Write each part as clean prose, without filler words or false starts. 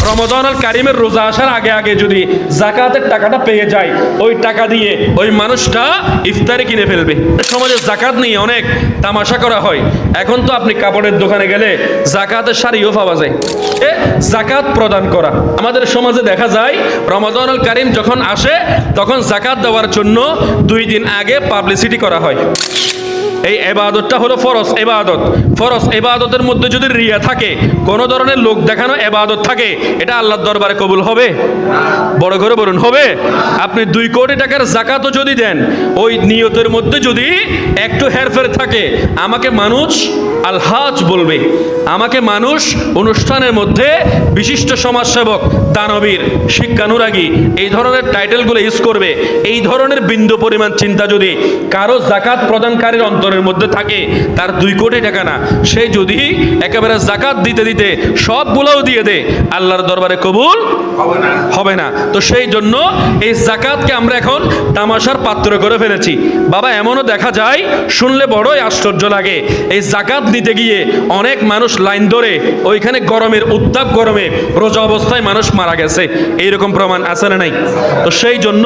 রমাদানুল কারিমের রোজা আসার আগে আগে যদি যাকাতের টাকাটা পেয়ে যায়, ওই টাকা দিয়ে ওই মানুষটা ইফতারি কিনে ফেলবে। সমাজে যাকাত নিয়ে অনেক তামাশা করা হয়। এখন তো আপনি কাপড়ের দোকানে গেলে যাকাতের শাড়িও পাওয়া যায়। যাকাত প্রদান করা আমাদের সমাজে দেখা যায়, রমাদানুল কারিম যখন আসে তখন যাকাত দেওয়ার জন্য 2 দিন আগে পাবলিসিটি করা হয়। এই ইবাদতটা হলো ফরজ ইবাদত। ফরজ ইবাদতের মধ্যে যদি রিয়া থাকে, কোনো ধরনের লোক দেখানো ইবাদত থাকে, এটা আল্লাহর দরবারে কবুল হবে? বড় করে বলুন, হবে? আপনি 2 কোটি টাকার যাকাতও যদি দেন, ওই নিয়তের মধ্যে যদি একটু হেরফের থাকে, আমাকে মানুষ আলহাজ বলবে, আমাকে মানুষ অনুষ্ঠানের মধ্যে বিশিষ্ট সমাজসেবক, দানবীর, শিক্ষানুরাগী, এই ধরনের টাইটেলগুলো ইউজ করবে। এই ধরনের বিন্দু পরিমাণ চিন্তা যদি কারো যাকাত প্রদানকারীর অন্তরের মধ্যে থাকে, তার 2 কোটি টাকা না, সে যদি একেবারে যাকাত দিতে দিতে সবগুলোও দিয়ে দেয়, আল্লাহর দরবারে কবুল হবে না। তো সেই জন্য এই যাকাতকে আমরা এখন তামাশার পাত্র করে ফেলেছি। বাবা, এমনও দেখা যায়, শুনলে বড়ই আশ্চর্য লাগে, এই যাকাত দিতে গিয়ে অনেক মানুষ লাইন ধরে ওইখানে গরমের উত্তাপ গরমে রোজা অবস্থায় মানুষ মারা গেছে। এইরকম প্রমাণ আছে না নাই? তো সেই জন্য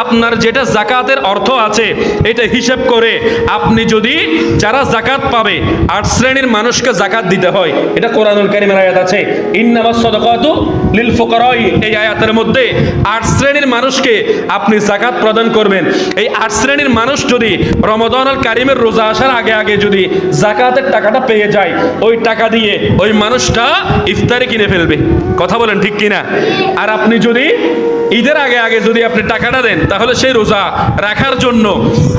আপনার যেটা যাকাতের অর্থ আছে, এটা হিসাব করে আপনি যদি, যারা যাকাত পাবে 8 শ্রেণীর মানুষকে যাকাত দিতে হয়, এটা কোরআনুল কারীমের আয়াত আছে, ইন্নামাস সাদাকাতু লিল ফুকারাই। এই আয়াতের মধ্যে 8 শ্রেণীর মানুষকে আপনি যাকাত প্রদান করবেন। এই 8 শ্রেণীর মানুষ যদি রমাদানুল কারীমের রোজা আসার আগে আগে যদি যাকাতের টাকাটা পেয়ে যায়, ওই টাকা দিয়ে ওই মানুষটা ইফতারি কিনে ফেলবে। কথা বলেন ঠিক কিনা? আর আপনি যদি ঈদের আগে আগে যদি আপনি টাকাটা দেন, তাহলে সেই রোজা রাখার জন্য,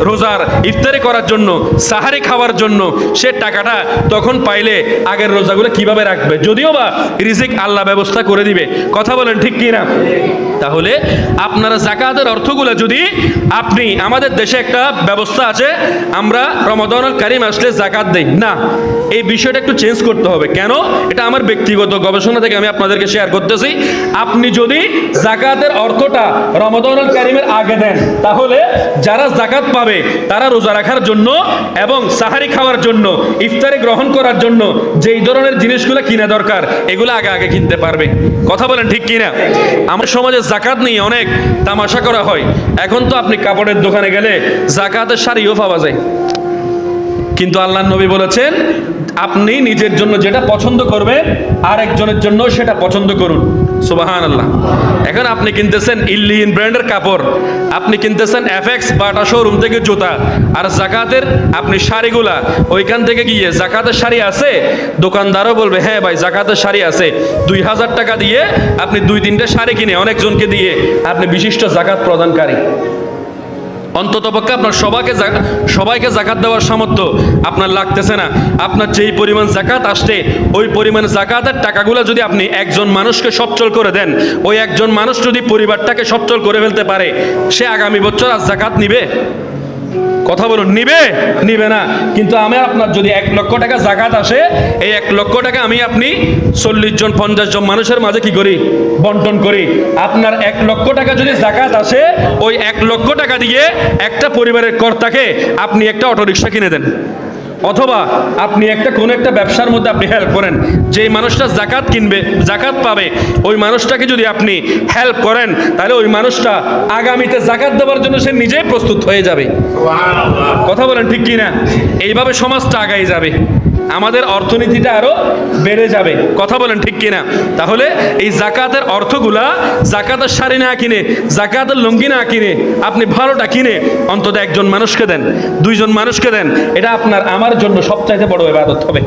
রোজার ইফতারি করার জন্য, সাহারি খাওয়ার জন্য সে টাকাটা তখন পাইলে আগের রোজাগুলো কিভাবে রাখবে? যদিও বা রিজিক আল্লাহ ব্যবস্থা করে দিবে। কথা বলেন ঠিক কিনা? তাহলে আপনারা যাকাতের অর্থগুলো যদি আপনি, আমাদের দেশে একটা ব্যবস্থা আছে, আমরা রমাদানুল কারীম আসলে যাকাত দেই না, এই বিষয়টা একটু চেঞ্জ করতে হবে। কেন? এটা আমার ব্যক্তিগত গবেষণা থেকে আমি আপনাদেরকে শেয়ার করতেছি। আপনি যদি যাকাতের অর্থটা রমাদানুল কারীমের আগে দেন, তাহলে যারা যাকাত পাবে তারা রোজা রাখার জন্য এবং সাহারি খাওয়ার জন্য, ইফতারি গ্রহণ করার জন্য যেই ধরনের জিনিসগুলো কিনা দরকার, এগুলো আগে আগে কিনতে পারবে। কথা বলেন ঠিক কিনা? আমার সমাজে যাকাত নিয়ে অনেক তামাশা করা হয়। এখন তো আপনি কাপড়ের দোকানে গেলে যাকাতের শাড়িও পাওয়া যায়। কিন্তু আল্লাহর নবী বলেছেন, আপনি নিজের জন্য যেটা পছন্দ করবেন, আরেকজনের জন্য সেটা পছন্দ করুন। সুবহানাল্লাহ। এখন আপনি কিনতেছেন ইল্লিন ব্র্যান্ডের কাপড়, আপনি কিনতেছেন এফএক্স বাটা শোরুম থেকে জুতা, আর যাকাতের আপনি শাড়িগুলা ওইখান থেকে গিয়ে, যাকাতের শাড়ি আছে, দোকানদারও বলবে হ্যাঁ ভাই যাকাতের শাড়ি আছে, 2000 টাকা দিয়ে আপনি 2-3টে শাড়ি কিনে অনেকজনকে দিয়ে আপনি বিশিষ্ট যাকাত প্রদানকারী। অন্ততপক্ষে আপনার সবাইকে যাকাত দেওয়ার সামর্থ্য আপনার লাগতেছে না। আপনার যেই পরিমাণ যাকাত আসছে, ওই পরিমাণ যাকাতের টাকাগুলো যদি আপনি একজন মানুষকে সচ্ছল করে দেন, ওই একজন মানুষ যদি পরিবারটাকে সচ্ছল করে ফেলতে পারে, সে আগামী বছর আর যাকাত নিবে? কথা বলুন, নিবে না। কিন্তু আমি আপনার যদি 1 লক্ষ টাকা যাকাত আসে, এই 1 লক্ষ টাকা আমি আপনি 40 জন 50 জন মানুষের মাঝে কি করি? বন্টন করি। আপনার 1 লক্ষ টাকা যদি যাকাত আসে, ওই 1 লক্ষ টাকা দিয়ে একটা পরিবারের কর্তাকে আপনি একটা অটোরিকশা কিনে দেন, অথবা আপনি কোনো একটা ব্যবসার মধ্যে আপনি হেল্প করেন। যেই মানুষটা যাকাত কিনবে, যাকাত পাবে, ওই মানুষটাকে যদি আপনি হেল্প করেন, তাহলে ওই মানুষটা আগামীতে যাকাত দেওয়ার জন্য সে নিজেই প্রস্তুত হয়ে যাবে। কথা বলেন ঠিক কিনা? এইভাবে সমাজটা আগায় যাবে, আমাদের অর্থনীতিটা আরো বেড়ে যাবে। কথা বলেন ঠিক কিনা? তাহলে এই যাকাতের অর্থগুলা, যাকাতের শাড়ি না কিনে, যাকাতের লুঙ্গি না কিনে, আপনি ভালোটা কিনে অন্তত 1 জন মানুষকে দেন, 2 জন মানুষকে দেন। এটা আপনার আমার জন্য সবচাইতে বড় ইবাদত হবে।